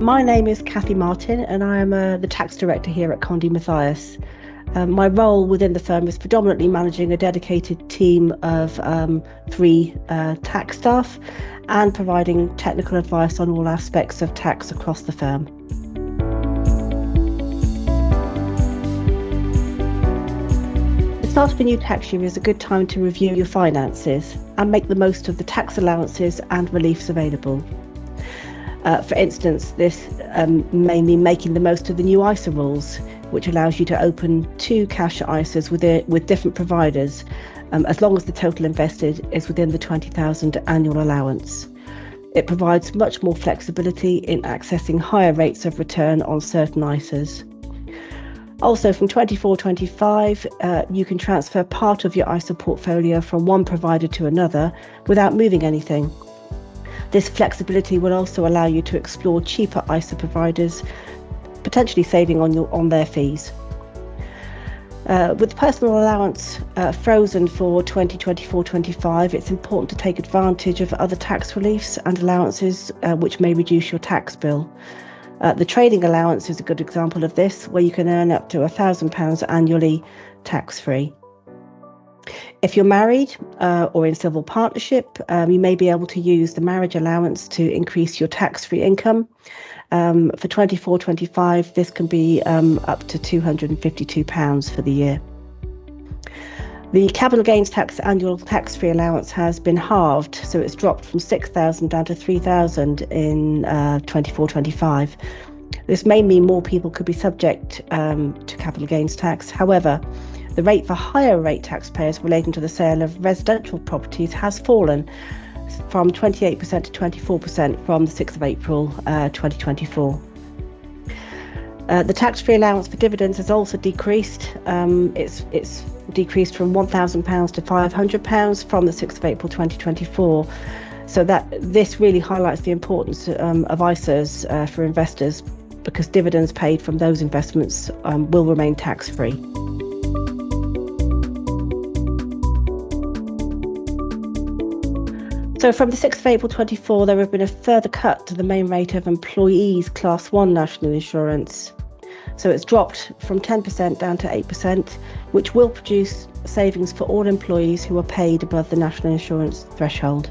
My name is Kathy Martin and I am the tax director here at Condé Mathias. My role within the firm is predominantly managing a dedicated team of three tax staff and providing technical advice on all aspects of tax across the firm. The start of a new tax year is a good time to review your finances and make the most of the tax allowances and reliefs available. For instance, this may mean making the most of the new ISA rules, which allows you to open 2 cash ISAs with different providers, as long as the total invested is within the 20,000 annual allowance. It provides much more flexibility in accessing higher rates of return on certain ISAs. Also, from 24-25, you can transfer part of your ISA portfolio from one provider to another without moving anything. This flexibility will also allow you to explore cheaper ISA providers, potentially saving on their fees. With personal allowance frozen for 2024-25, it's important to take advantage of other tax reliefs and allowances which may reduce your tax bill. The trading allowance is a good example of this, where you can earn up to £1,000 annually tax-free. If you're married or in civil partnership, you may be able to use the marriage allowance to increase your tax-free income. For 24-25, this can be up to £252 for the year. The capital gains tax annual tax-free allowance has been halved, so it's dropped from £6,000 down to £3,000 in 24-25. This may mean more people could be subject to capital gains tax. However, the rate for higher rate taxpayers relating to the sale of residential properties has fallen from 28% to 24% from the 6th of April 2024. The tax-free allowance for dividends has also decreased. It's decreased from £1,000 to £500 from the 6th of April 2024. So that this really highlights the importance of ISAs for investors, because dividends paid from those investments will remain tax-free. So from the 6th of April 24, there have been a further cut to the main rate of employees' Class 1 national insurance. So it's dropped from 10% down to 8%, which will produce savings for all employees who are paid above the national insurance threshold.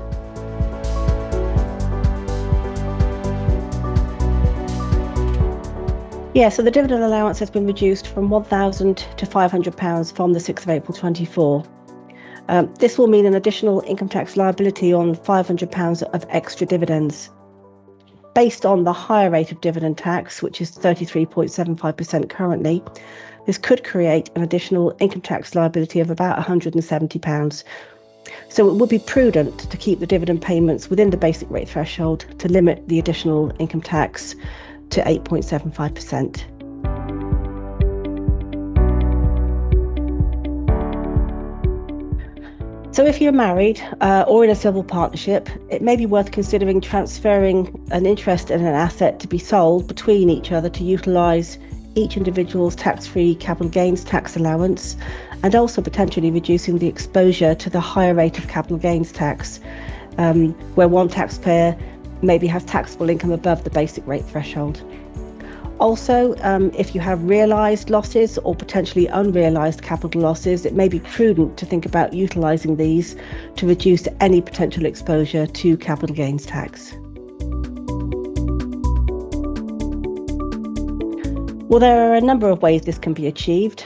Yeah, so the dividend allowance has been reduced from £1,000 to £500 from the 6th of April 24. This will mean an additional income tax liability on £500 of extra dividends. Based on the higher rate of dividend tax, which is 33.75% currently, this could create an additional income tax liability of about £170. So it would be prudent to keep the dividend payments within the basic rate threshold to limit the additional income tax to 8.75%. So if you're married or in a civil partnership, it may be worth considering transferring an interest in an asset to be sold between each other to utilise each individual's tax-free capital gains tax allowance, and also potentially reducing the exposure to the higher rate of capital gains tax, where one taxpayer maybe has taxable income above the basic rate threshold. Also, if you have realised losses or potentially unrealised capital losses, it may be prudent to think about utilising these to reduce any potential exposure to capital gains tax. Well, there are a number of ways this can be achieved.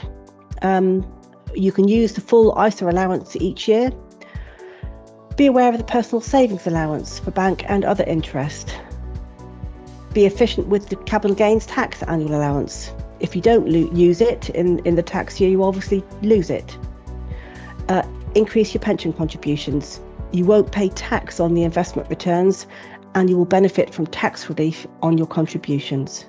You can use the full ISA allowance each year. Be aware of the personal savings allowance for bank and other interest. Be efficient with the capital gains tax annual allowance. If you don't use it in the tax year, you obviously lose it. Increase your pension contributions. You won't pay tax on the investment returns, and you will benefit from tax relief on your contributions.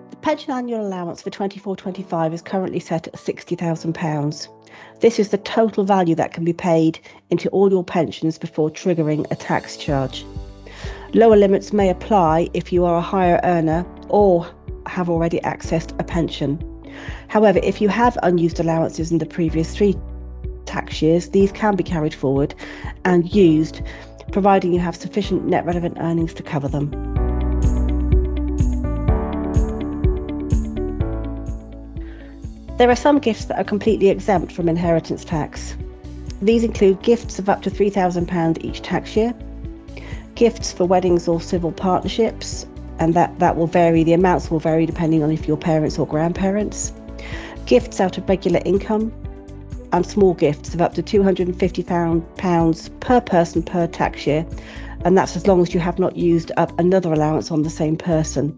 The pension annual allowance for 24-25 is currently set at £60,000. This is the total value that can be paid into all your pensions before triggering a tax charge. Lower limits may apply if you are a higher earner or have already accessed a pension. However, if you have unused allowances in the previous 3 tax years, these can be carried forward and used, providing you have sufficient net relevant earnings to cover them. There are some gifts that are completely exempt from inheritance tax. These include gifts of up to £3,000 each tax year, gifts for weddings or civil partnerships, and that will vary, the amounts will vary depending on if you're parents or grandparents, gifts out of regular income, and small gifts of up to £250 per person per tax year, and that's as long as you have not used up another allowance on the same person.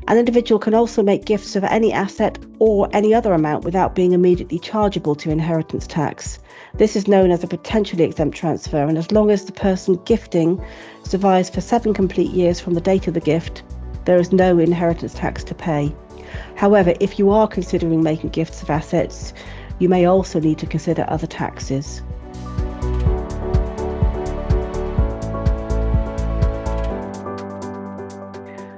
An individual can also make gifts of any asset or any other amount without being immediately chargeable to inheritance tax. This is known as a potentially exempt transfer, and as long as the person gifting survives for 7 complete years from the date of the gift, there is no inheritance tax to pay. However, if you are considering making gifts of assets, you may also need to consider other taxes.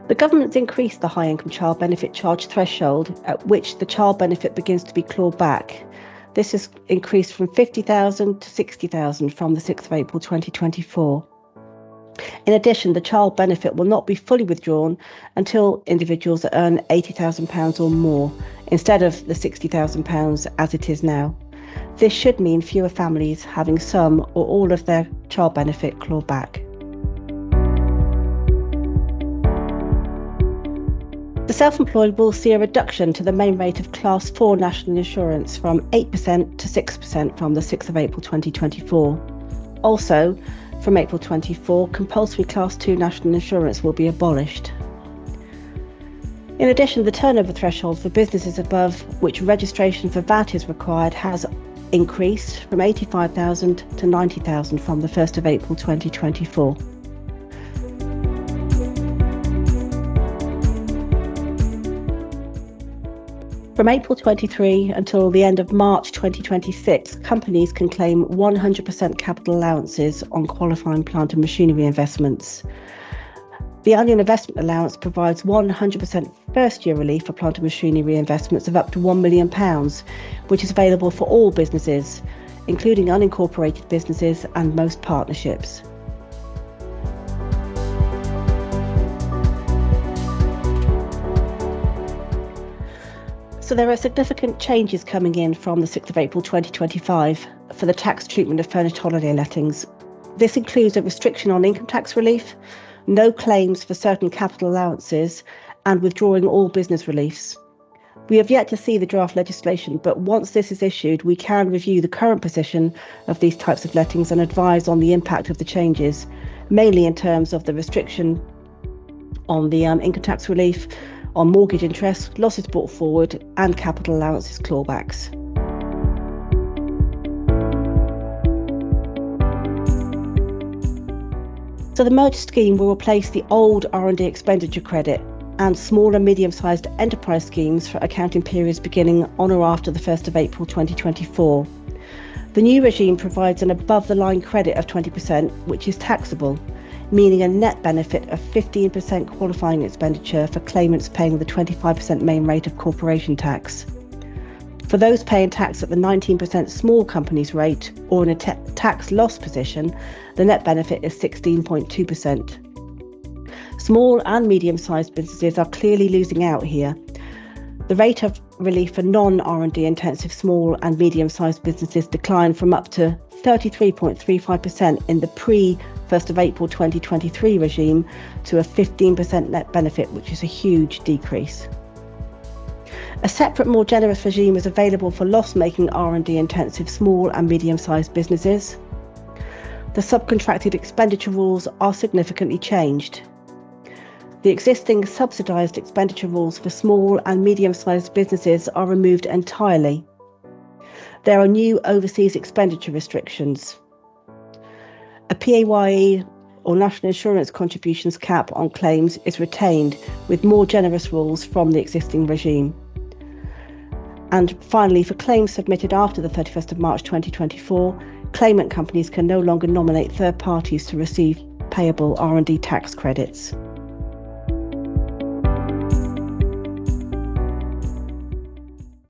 The government's increased the high income child benefit charge threshold at which the child benefit begins to be clawed back. This has increased from £50,000 to £60,000 from the 6th of April 2024. In addition, the child benefit will not be fully withdrawn until individuals earn £80,000 or more, instead of the £60,000 as it is now. This should mean fewer families having some or all of their child benefit clawed back. The self-employed will see a reduction to the main rate of Class 4 National Insurance from 8% to 6% from the 6th of April 2024. Also, from April 24, compulsory Class 2 National Insurance will be abolished. In addition, the turnover threshold for businesses above which registration for VAT is required has increased from £85,000 to £90,000 from the 1st of April 2024. From April 23 until the end of March 2026, companies can claim 100% capital allowances on qualifying plant and machinery investments. The annual investment allowance provides 100% first-year relief for plant and machinery investments of up to £1 million, which is available for all businesses, including unincorporated businesses and most partnerships. So there are significant changes coming in from the 6th of April 2025 for the tax treatment of furnished holiday lettings. This includes a restriction on income tax relief, no claims for certain capital allowances, and withdrawing all business reliefs. We have yet to see the draft legislation, but once this is issued, we can review the current position of these types of lettings and advise on the impact of the changes, mainly in terms of the restriction on the income tax relief, on mortgage interest, losses brought forward, and capital allowances clawbacks. So the merged scheme will replace the old R&D expenditure credit and small and medium-sized enterprise schemes for accounting periods beginning on or after the 1st of April 2024. The new regime provides an above-the-line credit of 20%, which is taxable, meaning a net benefit of 15% qualifying expenditure for claimants paying the 25% main rate of corporation tax. For those paying tax at the 19% small companies rate or in a tax loss position, the net benefit is 16.2%. Small and medium-sized businesses are clearly losing out here. The rate of relief for non-R&D intensive small and medium-sized businesses declined from up to 33.35% in the pre-1st of April 2023 regime to a 15% net benefit, which is a huge decrease. A separate, more generous regime is available for loss-making R&D intensive small and medium-sized businesses. The subcontracted expenditure rules are significantly changed. The existing subsidised expenditure rules for small and medium-sized businesses are removed entirely. There are new overseas expenditure restrictions. A PAYE or national insurance contributions cap on claims is retained with more generous rules from the existing regime. And finally, for claims submitted after the 31st of March 2024, claimant companies can no longer nominate third parties to receive payable R&D tax credits.